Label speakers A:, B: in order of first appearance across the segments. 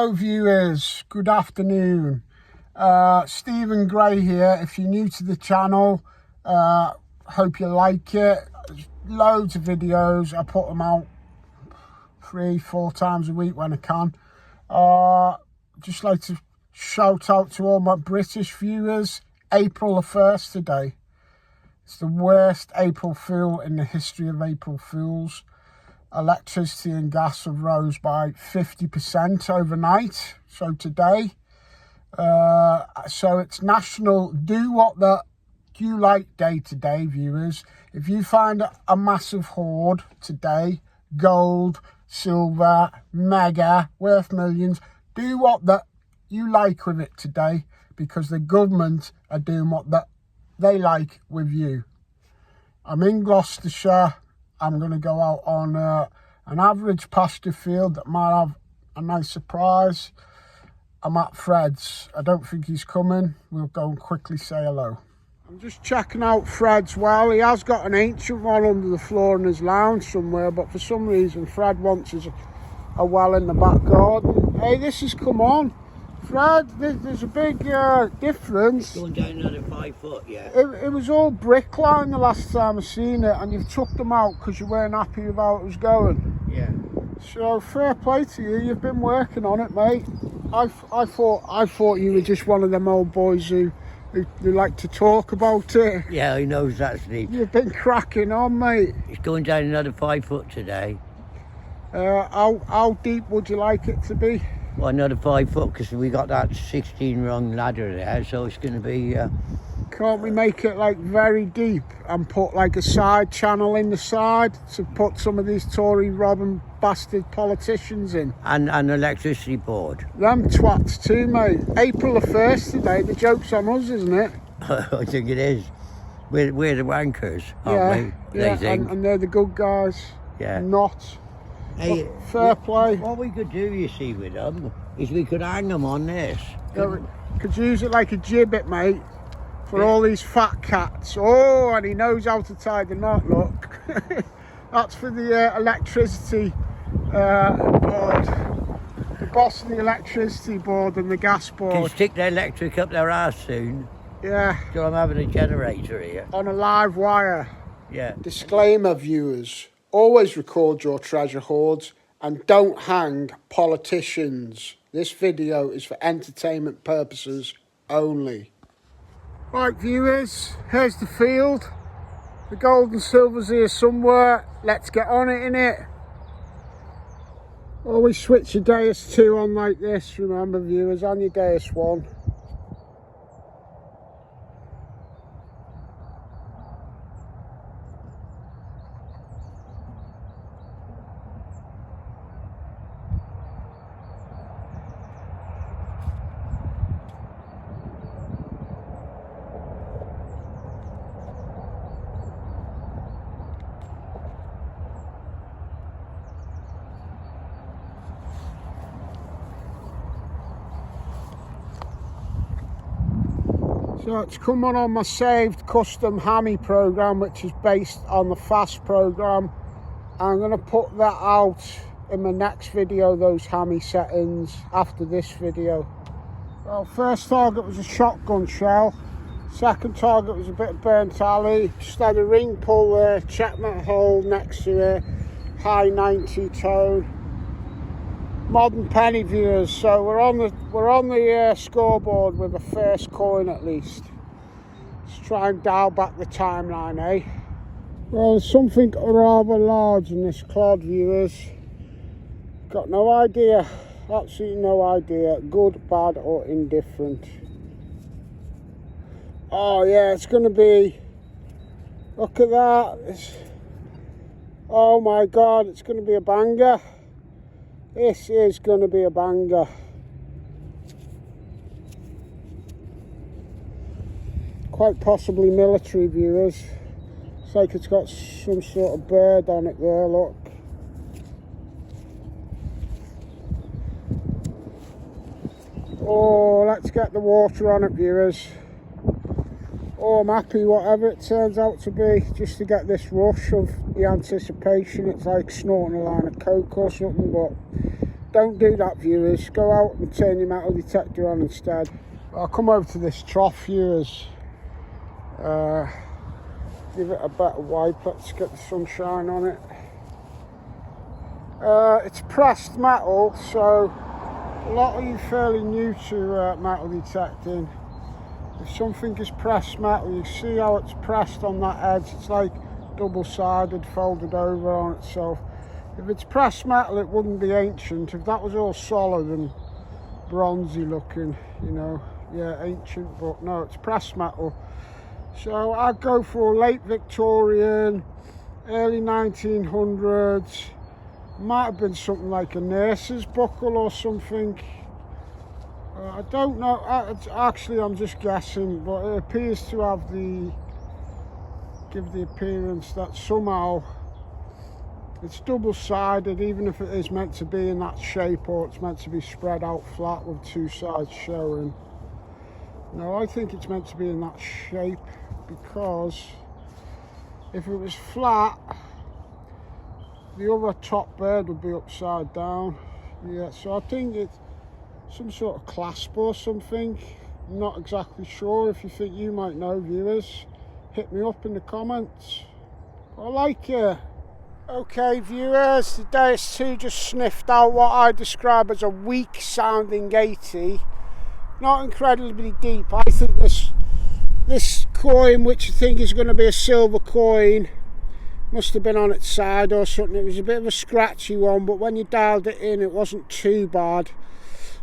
A: Hello viewers, good afternoon. Stephen Gray here. If you're new to the channel, hope you like it. There's loads of videos. I put them out 3-4 times a week when I can. Just like to shout out to all my British viewers. April the 1st today. It's the worst April Fool in the history of April Fools. Electricity and gas have rose by 50% overnight. So today, so it's National Do What the You Like Day today, viewers. If you find a massive hoard today, gold, silver, mega, worth millions, do what the you like with it today, because the government are doing what they like with you. I'm in Gloucestershire. I'm going to go out on an average pasture field that might have a nice surprise. I'm at Fred's. I don't think he's coming. We'll go and quickly say hello. I'm just checking out Fred's well. He has got an ancient one under the floor in his lounge somewhere, but for some reason Fred wants a well in the back garden. Hey, this has come on. Fred, there's a big difference.
B: It's going down another 5 foot, yeah.
A: It was all brick line the last time I seen it, and you've took them out because you weren't happy with how it was going.
B: Yeah.
A: So fair play to you. You've been working on it, mate. I thought you were just one of them old boys who like to talk about it.
B: Yeah, he knows that's deep.
A: You've been cracking on, mate.
B: It's going down another 5 foot today.
A: How deep would you like it to be?
B: Well, another 5 foot, because we got that 16 rung ladder there, so it's going to be...
A: Can't we make it like very deep and put like a side channel in the side to put some of these Tory robbing bastard politicians in?
B: And an electricity board.
A: Them twats too, mate. April the 1st today, the joke's on us, isn't it?
B: I think it is. We're the wankers,
A: Yeah,
B: aren't we?
A: yeah,
B: They think.
A: and they're the good guys.
B: Yeah.
A: Not.
B: Hey,
A: Fair play.
B: What we could do, you see, with them, is we could hang them on this.
A: Could use it like a gibbet, mate, for all these fat cats. Oh, and he knows how to tie the knot, look. That's for the electricity board. The boss of the electricity board and the gas
B: Can
A: board.
B: stick the electric up their ass soon.
A: Yeah.
B: So I'm having a generator here.
A: On a live wire.
B: Yeah.
A: Disclaimer, viewers. Always record your treasure hoards and don't hang politicians. This video is for entertainment purposes only. Right, viewers, here's the field. The gold and silver's here somewhere. Let's get on it, innit? Always switch your Deus 2 on like this, remember, viewers, on your Deus 1. So it's come on my saved custom hammy program, which is based on the fast program. I'm going to put that out in my next video, those hammy settings, after this video. Well, first target was a shotgun shell. Second target was a bit of burnt alley. Just had a ring pull there, check that hole next to it, high 90 tone. Modern penny, viewers, so we're on the scoreboard with a first coin at least. Let's try and dial back the timeline, eh? Well, there's something rather large in this clod, viewers. Got no idea, absolutely no idea, good, bad or indifferent. Oh yeah, it's going to be, look at that. Oh my god, it's going to be a banger. This is going to be a banger. Quite possibly military, viewers. It's like it's got some sort of bird on it there, look. Oh, let's get the water on it, viewers. Oh, I'm happy whatever it turns out to be, just to get this rush of the anticipation. It's like snorting a line of coke or something, but don't do that, viewers. Go out and turn your metal detector on instead. I'll come over to this trough, viewers. Give it a better wipe. Let's get the sunshine on it. It's pressed metal, so a lot of you fairly new to metal detecting. If something is pressed metal, you see how it's pressed on that edge. It's like double-sided, folded over on itself. If it's pressed metal, it wouldn't be ancient. If that was all solid and bronzy looking, you know, yeah, ancient, but no, it's pressed metal. So I'd go for late Victorian, early 1900s. Might have been something like a nurse's buckle or something. I don't know, actually I'm just guessing, but it appears to have give the appearance that somehow it's double-sided, even if it is meant to be in that shape, or it's meant to be spread out flat with two sides showing. No, I think it's meant to be in that shape, because if it was flat, the other top bird would be upside down. Yeah, so I think it's some sort of clasp or something. I'm not exactly sure. If you think you might know, viewers, hit me up in the comments. I like it. Okay, viewers, the Deus 2 just sniffed out what I describe as a weak sounding 80. Not incredibly deep. I think this coin, which I think is going to be a silver coin, must have been on its side or something. It was a bit of a scratchy one, but when you dialed it in, it wasn't too bad.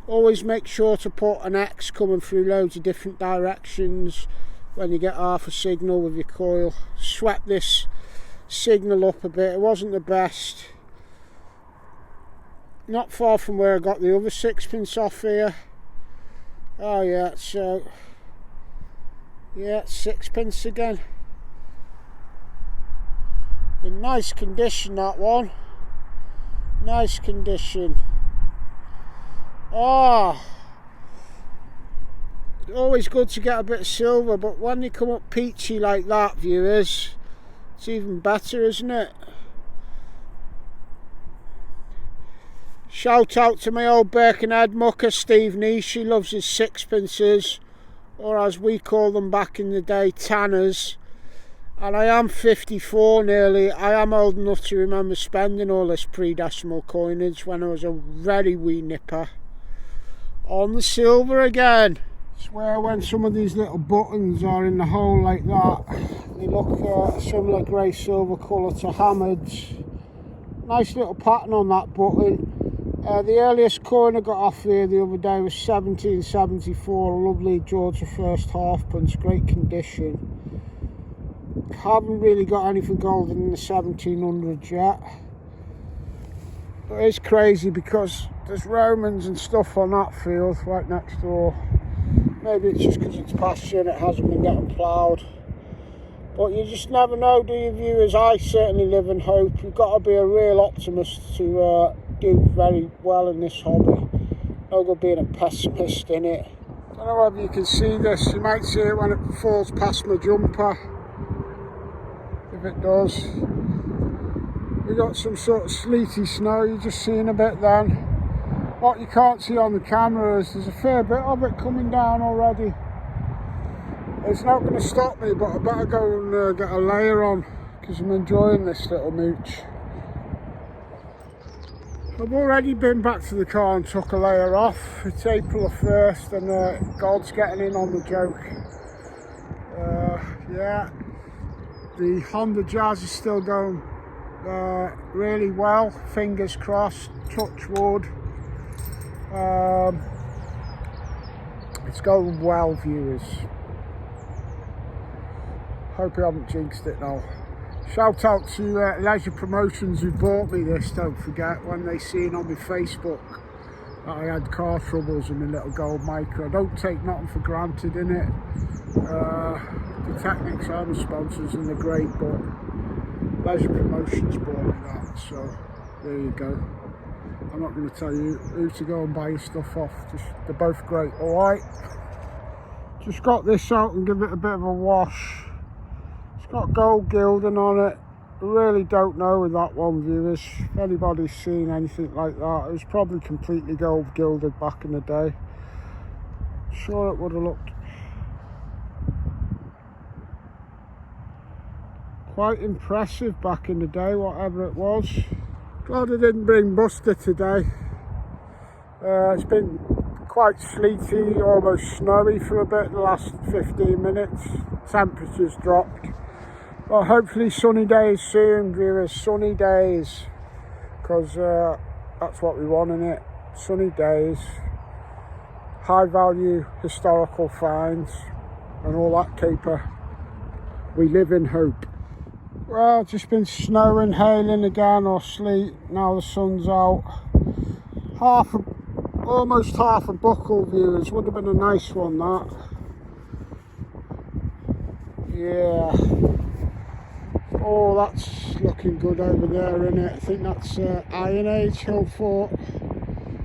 A: Always make sure to put an X coming through loads of different directions when you get half a signal with your coil. Swept this signal up a bit. It wasn't the best. Not far from where I got the other sixpence off here. Oh yeah, so yeah, sixpence again. In nice condition, that one. Nice condition. Oh, always good to get a bit of silver, but when they come up peachy like that, viewers, it's even better, isn't it? Shout out to my old Birkenhead mucker, Steve Niche. He loves his sixpences, or as we call them back in the day, tanners. And I am 54 nearly. I am old enough to remember spending all this pre-decimal coinage when I was a very wee nipper. On the silver again. I swear when some of these little buttons are in the hole like that, they look a similar grey silver colour to Hammered's. Nice little pattern on that button. The earliest coin I got off here the other day was 1774, a lovely George I halfpence, great condition. Haven't really got anything golden in the 1700s yet. But it's crazy because there's Romans and stuff on that field right next door. Maybe it's just because it's pasture and it hasn't been getting ploughed. But you just never know, do you, viewers? I certainly live in hope. You've got to be a real optimist to do very well in this hobby. No good being a pessimist in it. I don't know whether you can see this. You might see it when it falls past my jumper. If it does. We got some sort of sleety snow, you're just seeing a bit then. What you can't see on the camera is there's a fair bit of it coming down already. It's not going to stop me, but I better go and get a layer on because I'm enjoying this little mooch. I've already been back to the car and took a layer off. It's April the 1st and God's getting in on the joke. Yeah, the Honda Jazz is still going really well, fingers crossed, touch wood. It's going well, viewers. Hope I haven't jinxed it now. Shout out to Leisure Promotions who bought me this, don't forget, when they seen on my Facebook that I had car troubles and my little gold micro. I don't take nothing for granted in it. The Technics are the sponsors and they're great, but Leisure Promotions bought me that, so there you go. I'm not going to tell you who to go and buy your stuff off, just they're both great. Alright, just got this out and give it a bit of a wash. It's got gold gilding on it, really don't know with that one, viewers. If anybody's seen anything like that, it was probably completely gold gilded back in the day. Sure, it would have looked quite impressive back in the day, whatever it was. Glad I didn't bring Buster today. It's been quite sleety, almost snowy for a bit the last 15 minutes. Temperatures dropped. Well, hopefully sunny days soon, viewers, sunny days. Because that's what we want, innit? Sunny days. High value historical finds and all that caper. We live in hope. Well, it's just been snowing, hailing again, or sleet. Now the sun's out. Almost half a buckle, viewers. Would have been a nice one, that. Yeah. Oh, that's looking good over there, isn't it? I think that's Iron Age Hill Fort.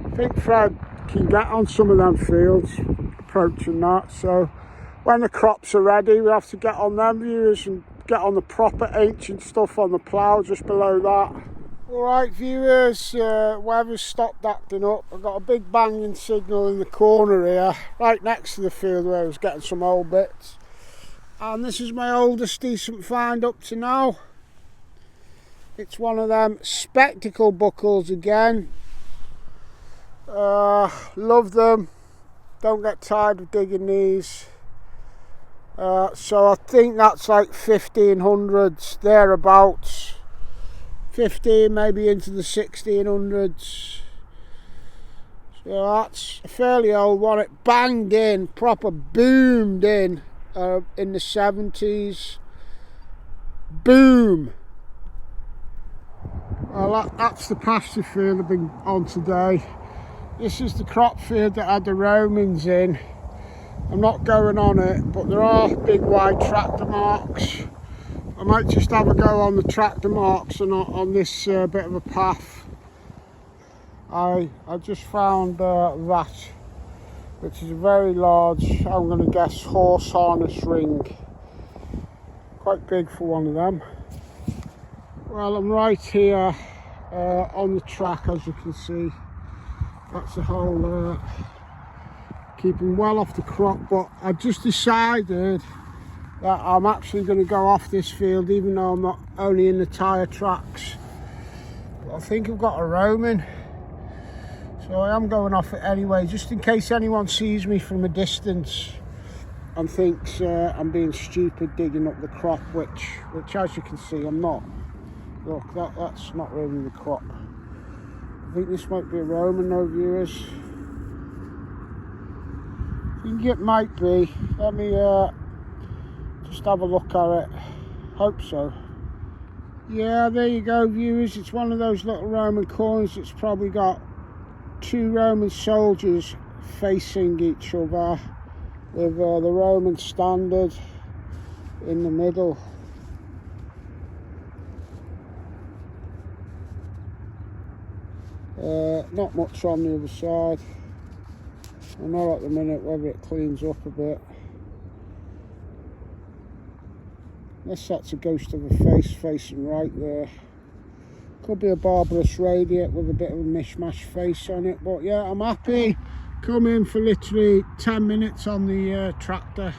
A: I think Fred can get on some of them fields, approaching that. So when the crops are ready, we have to get on them, viewers, and get on the proper ancient stuff on the plough just below that. Alright, viewers, weather's stopped acting up. I've got a big banging signal in the corner here, right next to the field where I was getting some old bits. And this is my oldest decent find up to now. It's one of them spectacle buckles again. Love them. Don't get tired of digging these. So I think that's like 1500s, thereabouts. 15, maybe into the 1600s. So that's a fairly old one. It banged in, proper boomed in the 70s. Boom! Well, that's the pasture field I've been on today. This is the crop field that had the Romans in. I'm not going on it, but there are big wide tractor marks. I might just have a go on the tractor marks and on this bit of a path. I just found that, which is a very large, I'm going to guess, horse harness ring. Quite big for one of them. Well, I'm right here on the track, as you can see. That's the whole keeping well off the crop, but I just decided that I'm actually going to go off this field, even though I'm not only in the tyre tracks. But I think I've got a Roman, so I am going off it anyway, just in case anyone sees me from a distance and thinks I'm being stupid digging up the crop, which as you can see I'm not. Look, that's not really the crop. I think this might be a Roman though, viewers. I think it might be. Let me just have a look at it. Hope so. Yeah, there you go, viewers. It's one of those little Roman coins that's probably got two Roman soldiers facing each other with the Roman standard in the middle. Not much on the other side. I know at the minute whether it cleans up a bit. Unless that's a ghost of a face facing right there. Could be a barbarous radiate with a bit of a mishmash face on it, but yeah, I'm happy. Come in for literally 10 minutes on the tractor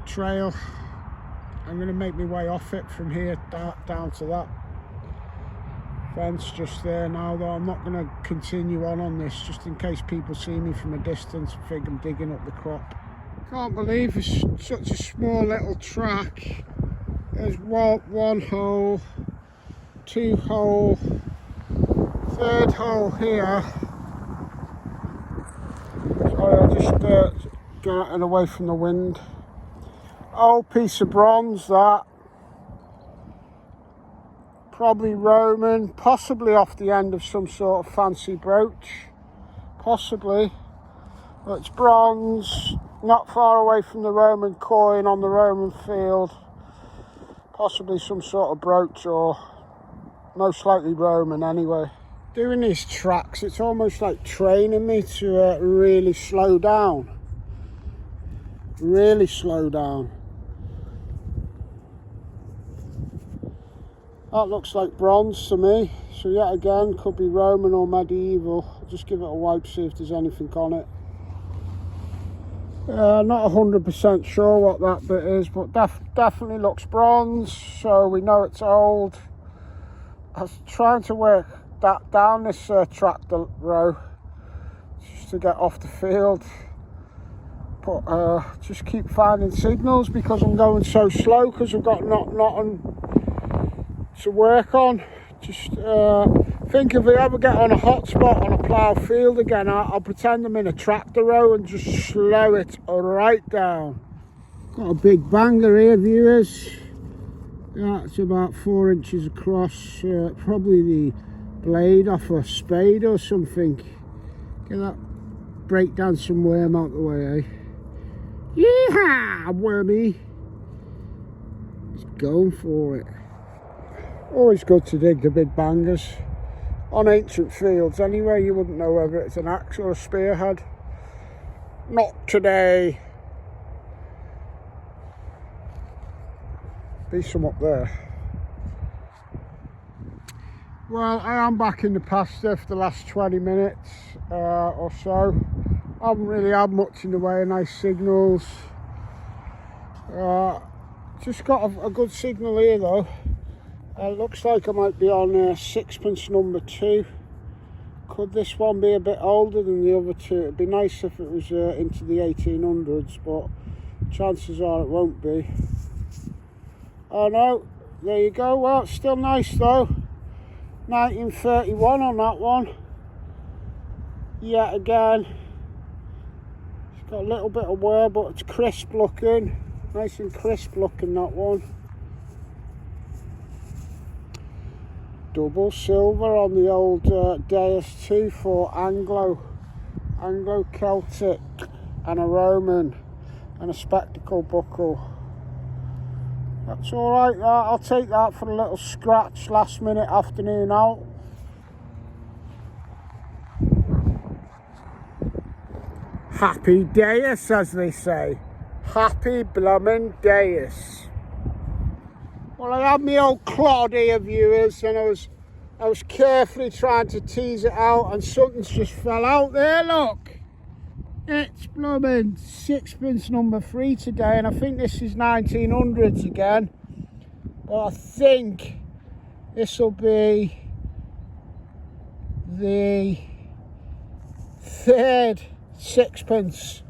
A: trail. I'm going to make my way off it from here down to that fence just there now, though. I'm not going to continue on this, just in case people see me from a distance and think I'm digging up the crop. Can't believe it's such a small little track. There's one hole, two hole, third hole here. Sorry, I'll just get it away from the wind. Old piece of bronze, that. Probably Roman, possibly off the end of some sort of fancy brooch. Possibly. But it's bronze, not far away from the Roman coin on the Roman field. Possibly some sort of brooch, or most likely Roman anyway. Doing these tracks, it's almost like training me to really slow down. Really slow down. That looks like bronze to me. So yet again, could be Roman or medieval. I'll just give it a wipe, see if there's anything on it. Not 100% sure what that bit is, but definitely looks bronze, so we know it's old. I was trying to work that down this tractor row just to get off the field, but just keep finding signals because I'm going so slow because I've got nothing to work on. Just think if we ever get on a hot spot on a plough field again, I'll pretend I'm in a tractor row and just slow it right down. Got a big banger here, viewers. That's about 4 inches across, probably the blade off a spade or something. Get that, break down some worm out the way, eh? Yeehaw, wormy! He's going for it. Always good to dig the big bangers. On ancient fields anyway, you wouldn't know whether it's an axe or a spearhead. Not today. Be some up there. Well, I am back in the pasture for the last 20 minutes or so. I haven't really had much in the way of nice signals. Just got a good signal here though. Looks like I might be on sixpence number 2. Could this one be a bit older than the other two? It'd be nice if it was into the 1800s, but chances are it won't be. Oh no, there you go. Well, it's still nice though. 1931 on that one. Yet again, it's got a little bit of wear, but it's crisp looking. Nice and crisp looking, that one. Double silver on the old Deus too for Anglo. Anglo Celtic and a Roman and a spectacle buckle. That's alright, I'll take that for a little scratch last minute afternoon out. Happy Deus, as they say. Happy bloomin' Deus. Well, I had my old clod here, viewers, and I was carefully trying to tease it out, and something's just fell out there, look. It's blooming sixpence number 3 today, and I think this is 1900s again. But I think this will be the 3rd sixpence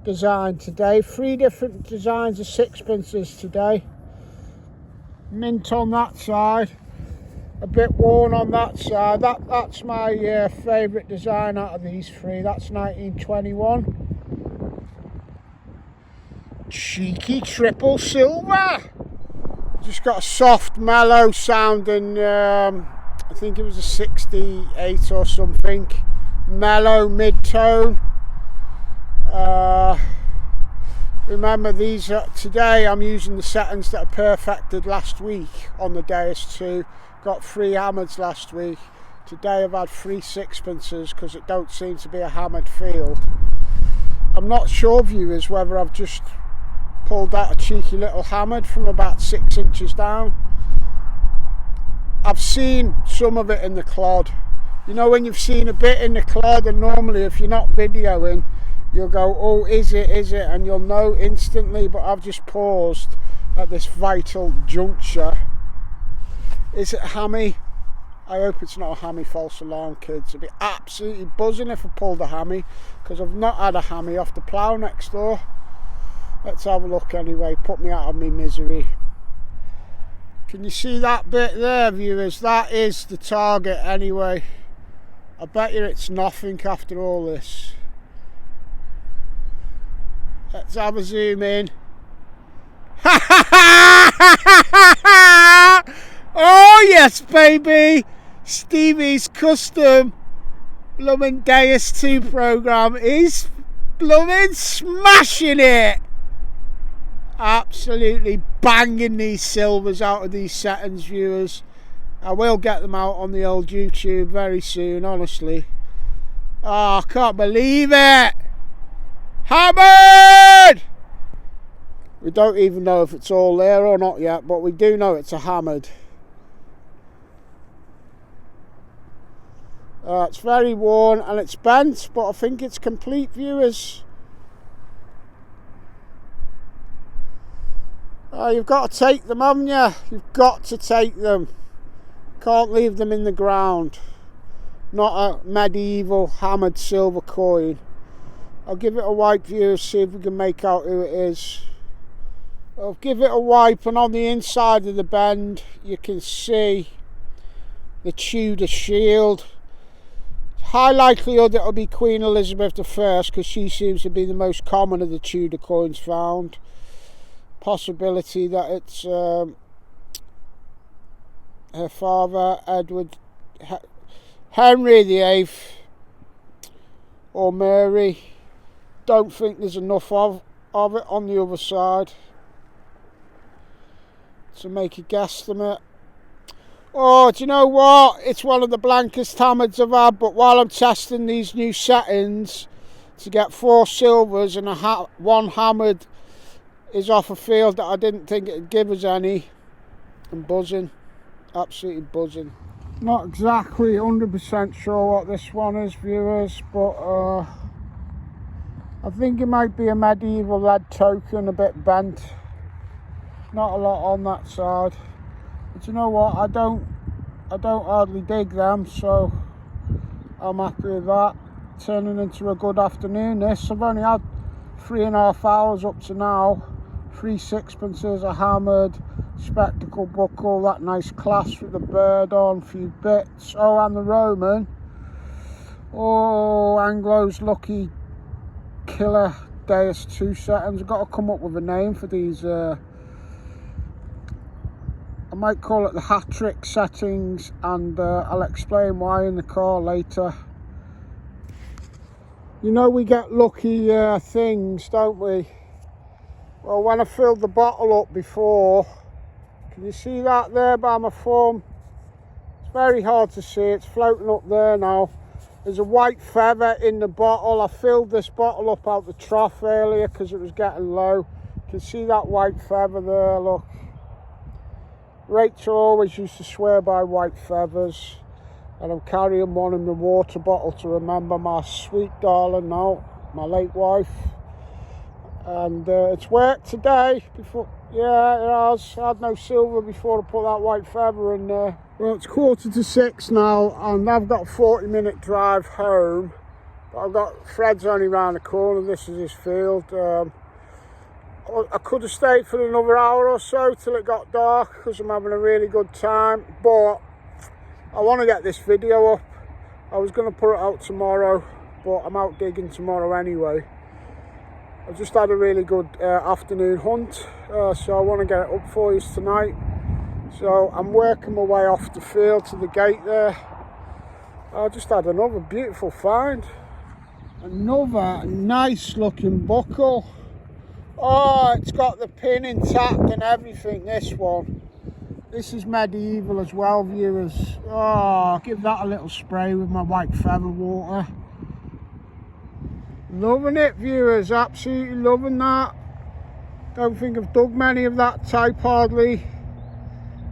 A: design today. 3 different designs of sixpences today. Mint on that side, a bit worn on that side. That's my favourite design out of these 3. That's 1921. Cheeky triple silver. Just got a soft, mellow sounding. I think it was a 68 or something. Mellow mid-tone. Remember, these today I'm using the settings that are perfected last week on the Deus 2. Got 3 hammers last week. Today I've had 3 sixpences because it don't seem to be a hammered field. I'm not sure, viewers, whether I've just pulled out a cheeky little hammered from about 6 inches down. I've seen some of it in the clod. You know, when you've seen a bit in the clod, and normally if you're not videoing, you'll go, oh, is it, and you'll know instantly, but I've just paused at this vital juncture. Is it a hammy? I hope it's not a hammy, false alarm, kids. It'd be absolutely buzzing if I pulled a hammy, because I've not had a hammy off the plough next door. Let's have a look anyway, put me out of my misery. Can you see that bit there, viewers? That is the target anyway. I bet you it's nothing after all this. Let's have a zoom in. Oh yes, baby! Stevie's custom bloomin' Deus 2 program is bloomin' smashing it! Absolutely banging these silvers out of these settings, viewers. I will get them out on the old YouTube very soon, honestly. Oh, I can't believe it! Hammered! We don't even know if it's all there or not yet, but we do know it's a hammered. It's very worn and it's bent, but I think it's complete, viewers. You've got to take them, haven't you? You've got to take them. Can't leave them in the ground. Not a medieval hammered silver coin. I'll give it a wipe, viewers, see if we can make out who it is. I'll give it a wipe, and on the inside of the bend you can see the Tudor shield. High likelihood it'll be Queen Elizabeth I, because she seems to be the most common of the Tudor coins found. Possibility that it's her father, Henry VIII, or Mary. Don't think there's enough of it on the other side to make a guesstimate. Oh, do you know what? It's one of the blankest hammers I've had, but while I'm testing these new settings to get 4 silvers and one hammered is off a field that I didn't think it'd give us any. I'm buzzing, absolutely buzzing. Not exactly 100% sure what this one is, viewers, but I think it might be a medieval lead token, a bit bent. Not a lot on that side. But you know what? I don't hardly dig them, so I'm happy with that. Turning into a good afternoon. This, I've only had 3.5 hours up to now. 3 sixpences, a hammered, spectacle buckle, that nice clasp with the bird on, a few bits. Oh, and the Roman. Oh, Anglo's lucky killer Deus 2 settings. I've got to come up with a name for these. I might call it the hat-trick settings, and I'll explain why in the car later. You know, we get lucky things, don't we? Well, when I filled the bottle up before, can you see that there by my thumb? It's very hard to see, it's floating up there now. There's a white feather in the bottle. I filled this bottle up out the trough earlier because it was getting low. You can see that white feather there, look. Rachel always used to swear by white feathers, and I'm carrying one in the water bottle to remember my sweet darling now, my late wife. And it's worked today. Before, yeah, it has. I had no silver before I put that white feather in there. Well, it's 5:45 now, and I've got a 40-minute drive home. But I've got Fred's only round the corner. This is his field. I could have stayed for another hour or so till it got dark, because I'm having a really good time. But I want to get this video up. I was going to put it out tomorrow, but I'm out digging tomorrow anyway. I just had a really good afternoon hunt, so I want to get it up for you tonight. So I'm working my way off the field to the gate there. I just had another beautiful find. Another nice looking buckle. Oh, it's got the pin intact and everything, this one. This is medieval as well, viewers. Oh, I'll give that a little spray with my white feather water. Loving it, viewers, absolutely loving that. Don't think I've dug many of that type hardly.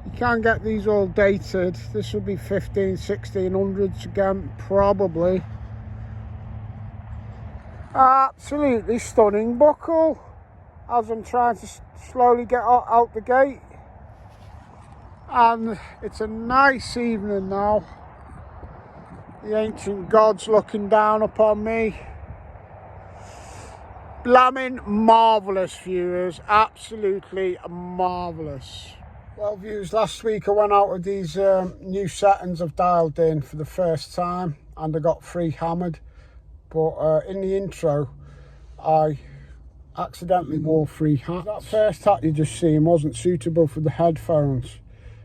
A: You can get these all dated. This will be 1600s again, probably. Absolutely stunning buckle as I'm trying to slowly get out the gate. And it's a nice evening now. The ancient gods looking down upon me. Blamming marvellous, viewers, absolutely marvellous. Well, viewers, last week I went out with these new settings I've dialed in for the first time, and I got 3 hammered. But in the intro, I accidentally wore 3 hats. That first hat you just seen wasn't suitable for the headphones,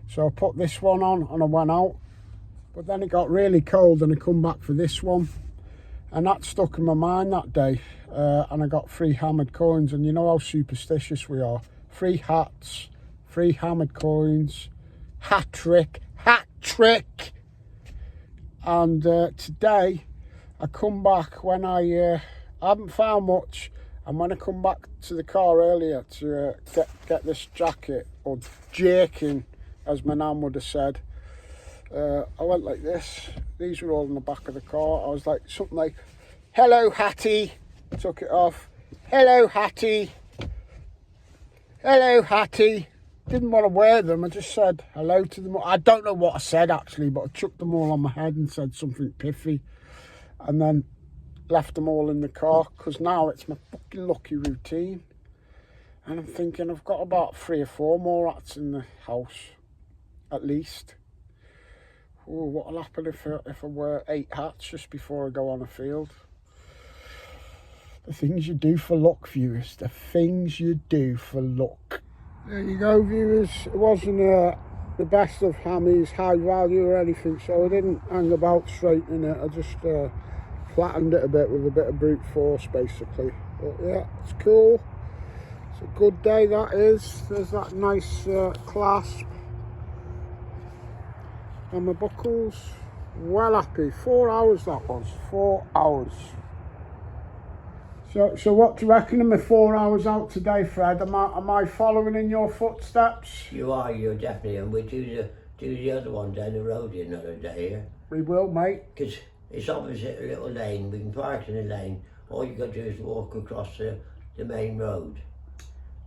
A: so I put this one on and I went out. But then it got really cold and I come back for this one, and that stuck in my mind that day. And I got 3 hammered coins, and you know how superstitious we are. 3 hats, 3 hammered coins, hat trick. And today I come back when I haven't found much, and when I come back to the car earlier to get this jacket, or jerkin as my nan would have said, I went like this. these were all in the back of the car. I was like, something like, hello, Hattie. Took it off. Hello, Hattie. Hello, Hattie. Didn't want to wear them. I just said hello to them. I don't know what I said, actually, but I chucked them all on my head and said something piffy. And then left them all in the car, because now it's my fucking lucky routine. And I'm thinking I've got about 3 or 4 more hats in the house, at least. Oh, what'll happen if I wear 8 hats just before I go on a field? The things you do for luck, viewers. The things you do for luck. There you go, viewers. It wasn't the best of hammies, high value or anything, so I didn't hang about straightening it. I just flattened it a bit with a bit of brute force, basically. But yeah, it's cool. It's a good day, that is. There's that nice clasp on my buckles. Well happy. 4 hours that was. 4 hours. So what do you reckon of my 4 hours out today, Fred? Am I following in your footsteps?
B: You're definitely, and we do the other one down the road here another day here.
A: We will, mate.
B: Because it's opposite a little lane, we can park in the lane, all you got to do is walk across the main road.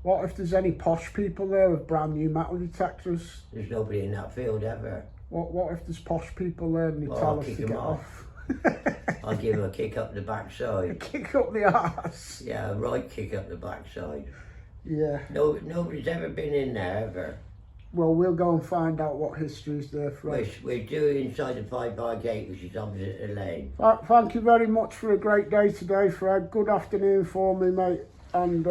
A: What if there's any posh people there with brand new metal detectors?
B: There's nobody in that field ever.
A: What if there's posh people there and they tell us to get off?
B: I'll give him a kick up the backside.
A: A kick up the arse.
B: Yeah, a right kick up the backside.
A: Yeah.
B: Nobody's ever been in there ever.
A: Well, we'll go and find out what history's there, Fred.
B: We're doing inside the 5-bar gate, which is opposite the lane.
A: Thank you very much for a great day today, Fred. Good afternoon for me, mate. And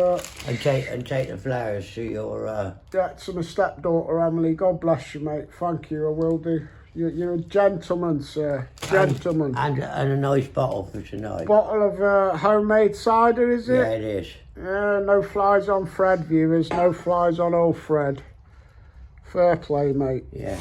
B: take the flowers to your
A: to my stepdaughter Emily. God bless you, mate. Thank you. I will do. You're a gentleman, sir. Gentleman.
B: And a nice bottle for tonight.
A: Bottle of homemade cider, is it?
B: Yeah, it is.
A: Yeah, no flies on Fred, viewers. No flies on old Fred. Fair play, mate.
B: Yeah.